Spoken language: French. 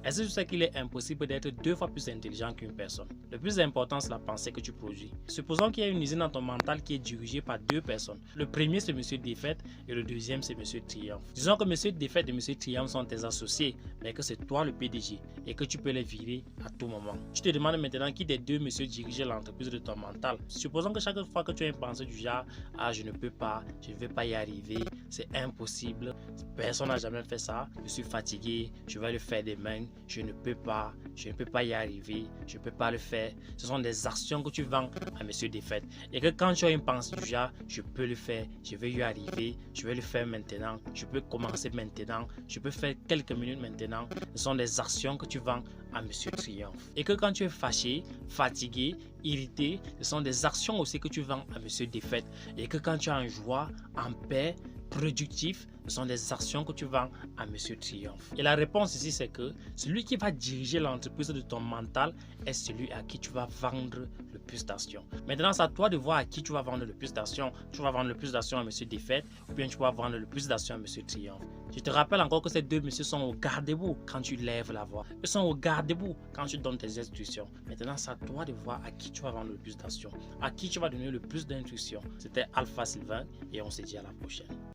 Est-ce que tu sais qu'il est impossible d'être 2 fois plus intelligent qu'une personne? Le plus important, c'est la pensée que tu produis. Supposons qu'il y a une usine dans ton mental qui est dirigée par 2 personnes. Le premier, c'est Monsieur Défaite et le deuxième, c'est Monsieur Triomphe. Disons que Monsieur Défaite et Monsieur Triomphe sont tes associés, mais que c'est toi le PDG et que tu peux les virer à tout moment. Tu te demandes maintenant qui des 2 monsieur dirigeait l'entreprise de ton mental. Supposons que chaque fois que tu as une pensée du genre « Ah, je ne peux pas, je ne vais pas y arriver, c'est impossible, personne n'a jamais fait ça, je suis fatigué, je vais le faire demain, je ne peux pas y arriver, je ne peux pas le faire. » Ce sont des actions que tu vends à Monsieur Défaite. Et que quand tu as une pensée du genre « Je peux le faire, je vais y arriver, je vais le faire maintenant, je peux commencer maintenant, je peux faire quelques minutes maintenant », ce sont des actions que tu vends à Monsieur Triomphe. Et que quand tu es fâché, fatigué, irrité, ce sont des actions aussi que tu vends à Monsieur Défaite. Et que quand tu es en joie, en paix, productif, ce sont des actions que tu vends à Monsieur Triomphe. Et la réponse ici, c'est que celui qui va diriger l'entreprise de ton mental est celui à qui tu vas vendre le plus d'actions. Maintenant, c'est à toi de voir à qui tu vas vendre le plus d'actions. Tu vas vendre le plus d'actions à Monsieur Défaite ou bien tu vas vendre le plus d'actions à Monsieur Triomphe. Je te rappelle encore que ces 2 messieurs sont au garde-boue quand tu lèves la voix. Ils sont au garde-boue quand tu donnes tes instructions. Maintenant, c'est à toi de voir à qui tu vas vendre le plus d'actions, à qui tu vas donner le plus d'instructions. C'était Alpha Sylvain et on se dit à la prochaine.